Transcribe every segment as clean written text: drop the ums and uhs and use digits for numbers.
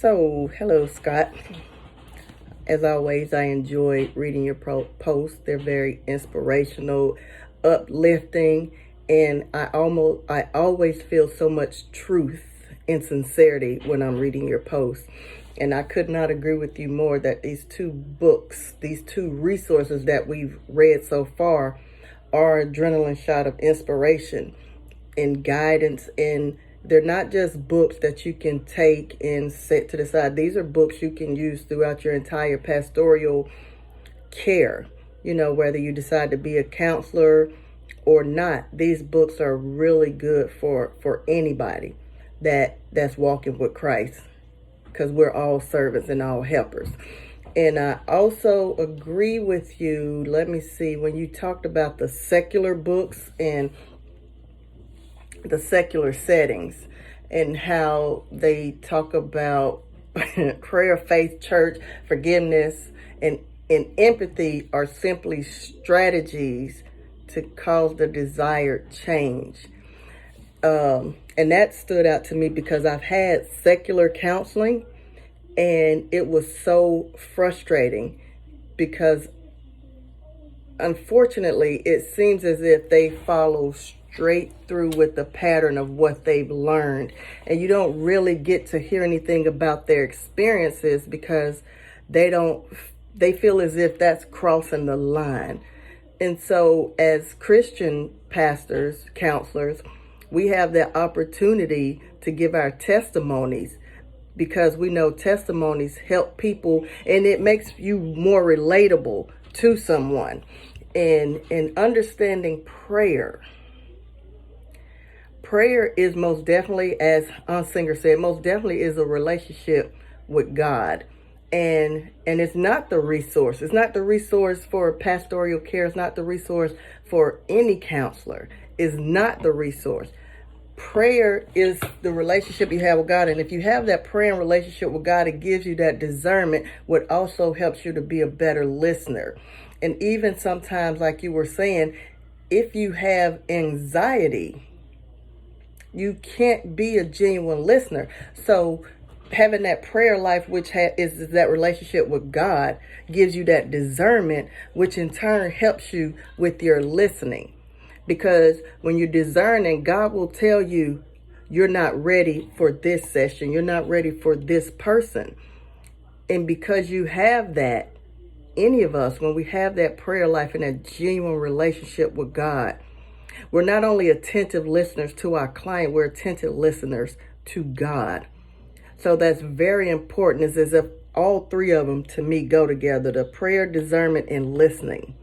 So, hello, Scott. As always, I enjoy reading your posts. They're very inspirational, uplifting, and I always feel so much truth and sincerity when I'm reading your posts. And I could not agree with you more that these two books, these two resources that we've read so far, are adrenaline shot of inspiration and guidance, and they're not just books that you can take and set to the side. These are books you can use throughout your entire pastoral care. You know, whether you decide to be a counselor or not, these books are really good for anybody that's walking with Christ, because we're all servants and all helpers. And I also agree with you. Let me see, when you talked about the secular books and the secular settings and how they talk about prayer, faith, church, forgiveness, and empathy are simply strategies to cause the desired change. And that stood out to me because I've had secular counseling, and it was so frustrating because unfortunately it seems as if they follow straight through with the pattern of what they've learned, and you don't really get to hear anything about their experiences because they feel as if that's crossing the line. And so as Christian pastors, counselors, we have the opportunity to give our testimonies, because we know testimonies help people and it makes you more relatable to someone. And understanding prayer is most definitely, as Singer said, most definitely is a relationship with God. And it's not the resource. It's not the resource for pastoral care. It's not the resource for any counselor. It's not the resource. Prayer is the relationship you have with God. And if you have that prayer and relationship with God, it gives you that discernment, what also helps you to be a better listener. And even sometimes, like you were saying, if you have anxiety, you can't be a genuine listener. So having that prayer life, which is that relationship with God, gives you that discernment, which in turn helps you with your listening. Because when you're discerning, God will tell you, you're not ready for this session. You're not ready for this person. And because you have that, any of us, when we have that prayer life and that genuine relationship with God, we're not only attentive listeners to our client, we're attentive listeners to God. So that's very important. It's as if all three of them, to me, go together: the prayer, discernment, and listening.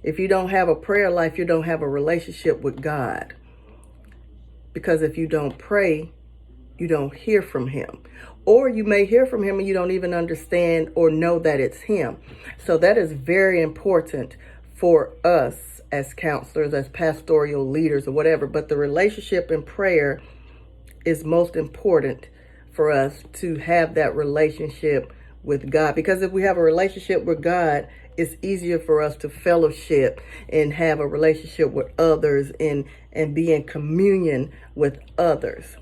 If you don't have a prayer life, you don't have a relationship with God. Because if you don't pray, you don't hear from him. Or you may hear from him and you don't even understand or know that it's him. So that is very important for us as counselors, as pastoral leaders or whatever. But the relationship in prayer is most important for us to have that relationship with God. Because if we have a relationship with God, it's easier for us to fellowship and have a relationship with others and be in communion with others.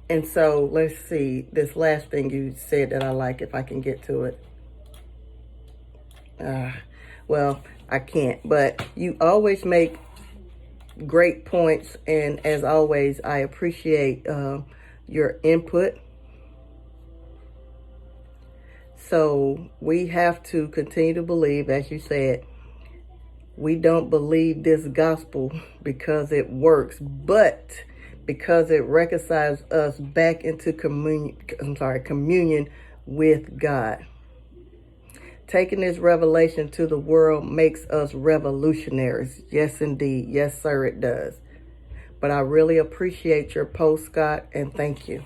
And so let's see, this last thing you said that I like, if I can get to it. Well, I can't, but you always make great points. And as always, I appreciate your input. So we have to continue to believe, as you said, we don't believe this gospel because it works, but because it reconciles us back into communion with God. Taking this revelation to the world makes us revolutionaries. Yes, indeed. Yes, sir, it does. But I really appreciate your post, Scott, and thank you.